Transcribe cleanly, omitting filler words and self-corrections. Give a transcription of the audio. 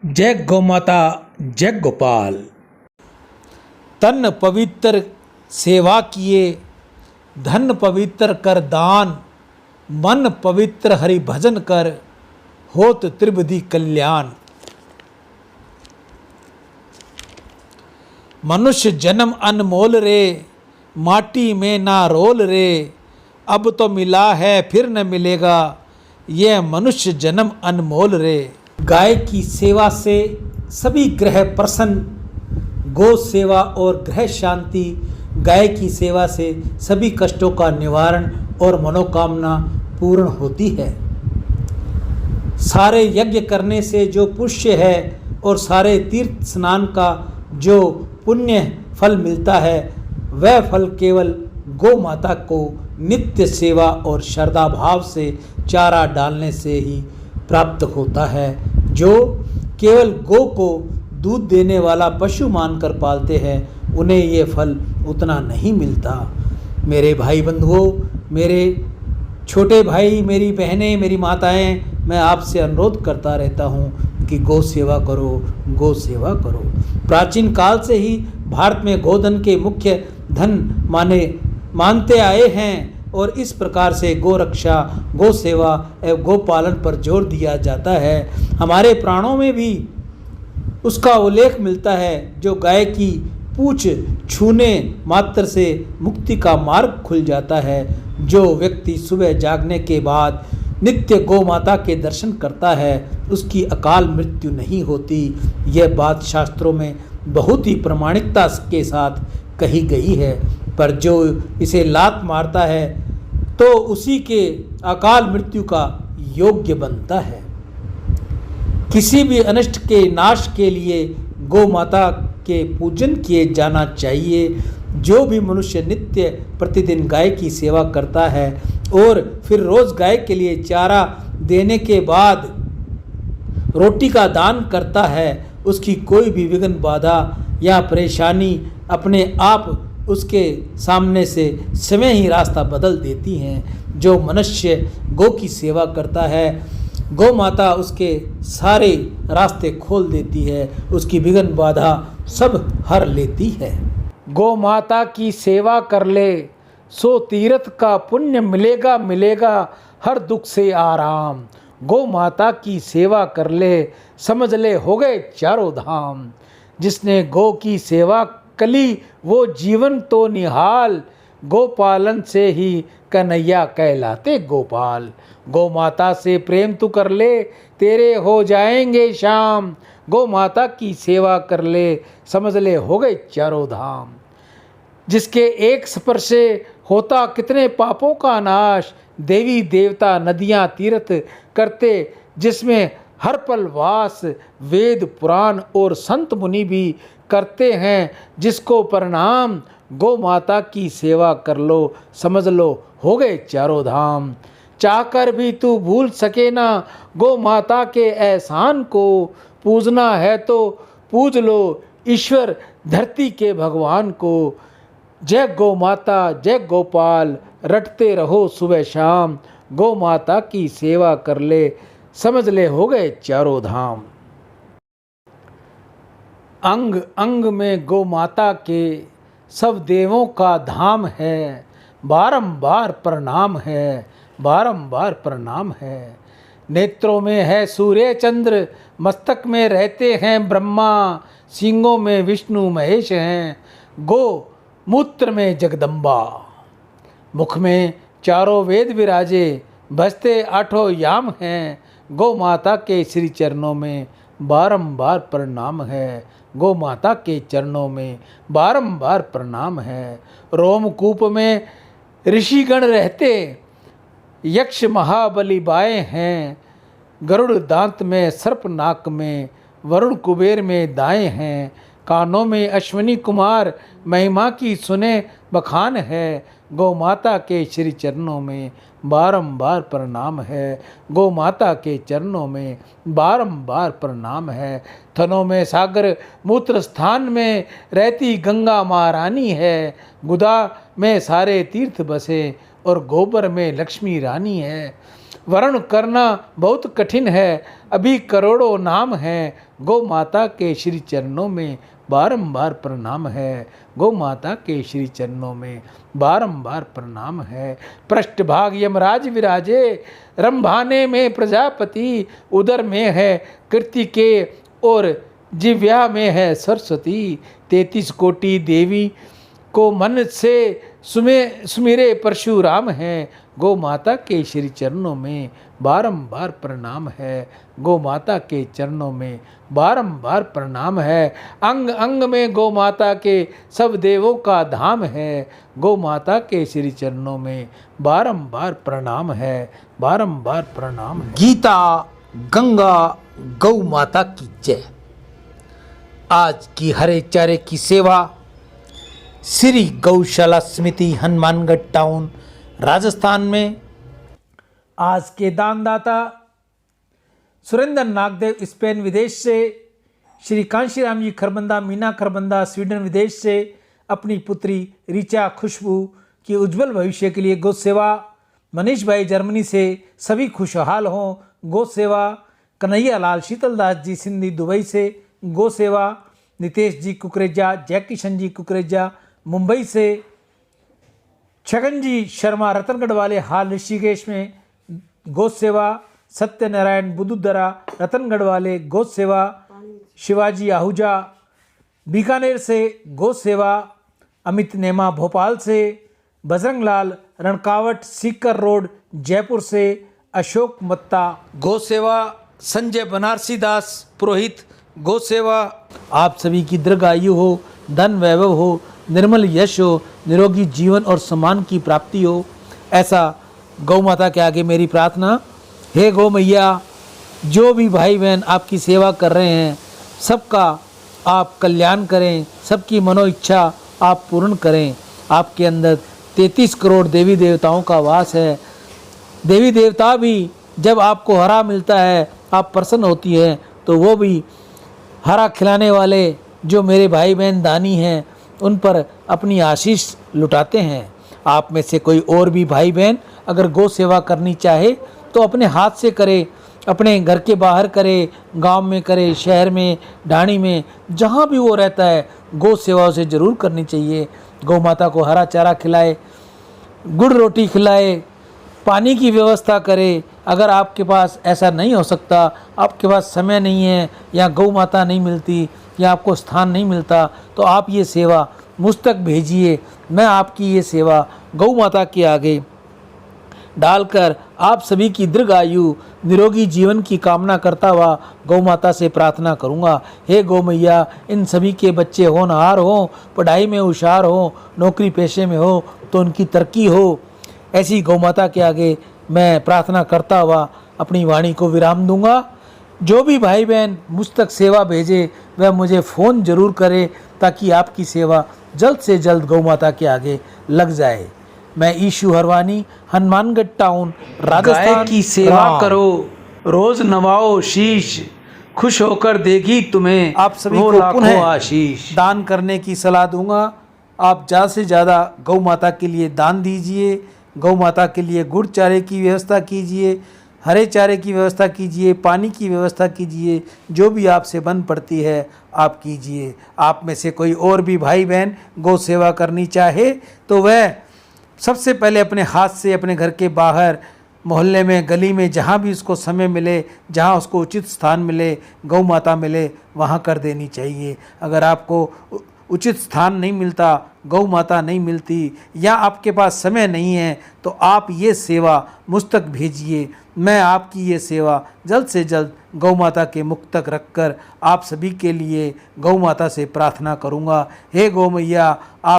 जय गौ माता, जय गोपाल। तन पवित्र सेवा किए, धन पवित्र कर दान, मन पवित्र हरि भजन कर, होत त्रिविधि कल्याण। मनुष्य जन्म अनमोल रे, माटी में ना रोल रे, अब तो मिला है फिर न मिलेगा, यह मनुष्य जन्म अनमोल रे। गाय की सेवा से सभी ग्रह प्रसन्न, गौ सेवा और ग्रह शांति। गाय की सेवा से सभी कष्टों का निवारण और मनोकामना पूर्ण होती है। सारे यज्ञ करने से जो पुण्य है और सारे तीर्थ स्नान का जो पुण्य फल मिलता है, वह फल केवल गौ माता को नित्य सेवा और श्रद्धा भाव से चारा डालने से ही प्राप्त होता है। जो केवल गौ को दूध देने वाला पशु मानकर पालते हैं, उन्हें ये फल उतना नहीं मिलता। मेरे भाई बंधुओं, मेरे छोटे भाई, मेरी बहनें, मेरी माताएं, मैं आपसे अनुरोध करता रहता हूँ कि गौ सेवा करो, गौ सेवा करो। प्राचीन काल से ही भारत में गोधन के मुख्य धन मानते आए हैं और इस प्रकार से गौ रक्षा, गौ सेवा एवं गौ पालन पर जोर दिया जाता है। हमारे प्राणों में भी उसका उल्लेख मिलता है। जो गाय की पूंछ छूने मात्र से मुक्ति का मार्ग खुल जाता है। जो व्यक्ति सुबह जागने के बाद नित्य गौ माता के दर्शन करता है, उसकी अकाल मृत्यु नहीं होती। यह बात शास्त्रों में बहुत ही प्रामाणिकता के साथ कही गई है। पर जो इसे लात मारता है तो उसी के अकाल मृत्यु का योग्य बनता है। किसी भी अनिष्ट के नाश के लिए गौ माता के पूजन किए जाना चाहिए। जो भी मनुष्य नित्य प्रतिदिन गाय की सेवा करता है और फिर रोज गाय के लिए चारा देने के बाद रोटी का दान करता है, उसकी कोई भी विघ्न बाधा या परेशानी अपने आप उसके सामने से समय ही रास्ता बदल देती हैं। जो मनुष्य गौ की सेवा करता है, गौ माता उसके सारे रास्ते खोल देती है, उसकी विघ्न बाधा सब हर लेती है। गौ माता की सेवा कर ले, सो तीर्थ का पुण्य मिलेगा मिलेगा, हर दुख से आराम। गौ माता की सेवा कर ले, समझ ले हो गए चारों धाम। जिसने गौ की सेवा कली, वो जीवन तो निहाल। गोपालन से ही कन्हैया कहलाते गोपाल। गौ माता से प्रेम तू कर ले, तेरे हो जाएंगे शाम। गौ माता की सेवा कर ले, समझ ले हो गए चारों धाम। जिसके एक स्पर्श से होता कितने पापों का नाश। देवी देवता नदियाँ तीर्थ करते, जिसमें हर पल वास। वेद पुराण और संत मुनि भी करते हैं जिसको प्रणाम। गौ माता की सेवा कर लो, समझ लो हो गए चारों धाम। चाहकर भी तू भूल सके ना गौ माता के एहसान को। पूजना है तो पूज लो ईश्वर धरती के भगवान को। जय गौ माता, जय गोपाल, रटते रहो सुबह शाम। गौ माता की सेवा कर ले, समझ ले हो गए चारों धाम। अंग अंग में गौ माता के सब देवों का धाम है। बारंबार प्रणाम है, बारंबार प्रणाम है। नेत्रों में है सूर्य चंद्र, मस्तक में रहते हैं ब्रह्मा। सींगों में विष्णु महेश हैं, गौ मूत्र में जगदम्बा। मुख में चारों वेद विराजे, बजते आठों याम हैं। गौ माता के श्री चरणों में बारंबार प्रणाम है। गौ माता के चरणों में बारंबार प्रणाम है। रोमकूप में ऋषिगण रहते, यक्ष महाबली बाएँ हैं। गरुड़ दांत में, सर्प नाक में, वरुण कुबेर में दाएँ हैं। कानों में अश्विनी कुमार, महिमा की सुने बखान है। गौ माता के श्री चरणों में बारंबार प्रणाम है। गौ माता के चरणों में बारंबार प्रणाम है। थनों में सागर, मूत्र स्थान में रहती गंगा महारानी है। गुदा में सारे तीर्थ बसे और गोबर में लक्ष्मी रानी है। वर्ण करना बहुत कठिन है, अभी करोड़ों नाम हैं, गौ माता के श्री चरणों में बारंबार प्रणाम है, गौ माता के श्री चरणों में बारंबार प्रणाम है। पृष्ठभाग यमराज विराजे, रंभाने में प्रजापति, उदर में है कृतिकेय और जिह्वा में है सरस्वती। 33 कोटि देवी को मन से सुमिरे परशुराम हैं, गौ माता के श्री चरणों में बारंबार प्रणाम है, गौ माता के चरणों में बारंबार प्रणाम है। अंग अंग में गौ माता के सब देवों का धाम है, गौ माता के श्री चरणों में बारंबार प्रणाम है, बारंबार प्रणाम है। गीता गंगा गौ माता की जय। आज की हरे चारे की सेवा श्री गौशाला समिति हनुमानगढ़ टाउन राजस्थान में। आज के दानदाता सुरेंद्र नागदेव स्पेन विदेश से, श्री कांशीराम जी खरबंदा मीना खरबंदा स्वीडन विदेश से अपनी पुत्री ऋचा खुशबू की उज्जवल भविष्य के लिए गौ सेवा। मनीष भाई जर्मनी से सभी खुशहाल हों गौ सेवा। कन्हैया लाल शीतलदास जी सिंधी दुबई से गौ सेवा। नितेश जी कुकरेजा, जय किशन जी कुकरेजा मुंबई से। छगन जी शर्मा रतनगढ़ वाले हाल ऋषिकेश में गौ सेवा। सत्यनारायण बुदुदरा रतनगढ़ वाले गौ सेवा। शिवाजी आहूजा बीकानेर से गौ सेवा। अमित नेमा भोपाल से। बजरंग लाल रणकावट सीकर रोड जयपुर से। अशोक मत्ता गौ सेवा। संजय बनारसी दास पुरोहित गौ सेवा। आप सभी की दीर्घायु हो, धन वैभव हो, निर्मल यश हो, निरोगी जीवन और सम्मान की प्राप्ति हो, ऐसा गौ माता के आगे मेरी प्रार्थना। हे गौ मैया, जो भी भाई बहन आपकी सेवा कर रहे हैं सबका आप कल्याण करें, सबकी मनो इच्छा आप पूर्ण करें। आपके अंदर 33 करोड़ देवी देवताओं का वास है। देवी देवता भी जब आपको हरा मिलता है, आप प्रसन्न होती है, तो वो भी हरा खिलाने वाले जो मेरे भाई बहन दानी हैं उन पर अपनी आशीष लुटाते हैं। आप में से कोई और भी भाई बहन अगर गौ सेवा करनी चाहे तो अपने हाथ से करे, अपने घर के बाहर करे, गांव में करे, शहर में, ढाणी में, जहां भी वो रहता है गौ सेवा उसे ज़रूर करनी चाहिए। गौ माता को हरा चारा खिलाए, गुड़ रोटी खिलाए, पानी की व्यवस्था करे। अगर आपके पास ऐसा नहीं हो सकता, आपके पास समय नहीं है या गौ माता नहीं मिलती या आपको स्थान नहीं मिलता, तो आप ये सेवा मुझ तक भेजिए। मैं आपकी ये सेवा गौ माता के आगे डालकर आप सभी की दीर्घायु निरोगी जीवन की कामना करता हुआ गौ माता से प्रार्थना करूंगा। हे गौ मैया, इन सभी के बच्चे होनहार हों, पढ़ाई में होशियार हों, नौकरी पेशे में हो तो उनकी तरक्की हो, ऐसी गौ माता के आगे मैं प्रार्थना करता हुआ अपनी वाणी को विराम दूंगा। जो भी भाई बहन मुझ तक सेवा भेजे वह मुझे फ़ोन ज़रूर करे ताकि आपकी सेवा जल्द से जल्द गौ माता के आगे लग जाए। मैं ईशु हरवानी, हनुमानगढ़ टाउन राजस्थान की सेवा करो, रोज नवाओ शीश, खुश होकर देगी तुम्हें आप सभी को पुनः आशीष। दान करने की सलाह दूंगा। आप ज़्यादा से ज़्यादा गौ माता के लिए दान दीजिए। गौ माता के लिए गुड़ चारे की व्यवस्था कीजिए, हरे चारे की व्यवस्था कीजिए, पानी की व्यवस्था कीजिए, जो भी आपसे बन पड़ती है आप कीजिए। आप में से कोई और भी भाई बहन गौ सेवा करनी चाहे तो वह सबसे पहले अपने हाथ से अपने घर के बाहर, मोहल्ले में, गली में, जहाँ भी उसको समय मिले, जहाँ उसको उचित स्थान मिले, गौ माता मिले, वहाँ कर देनी चाहिए। अगर आपको उचित स्थान नहीं मिलता, गौ माता नहीं मिलती या आपके पास समय नहीं है तो आप ये सेवा मुझ तक भेजिए। मैं आपकी ये सेवा जल्द से जल्द गौ माता के मुख तक रखकर आप सभी के लिए गौ माता से प्रार्थना करूँगा। हे गौ मैया, आप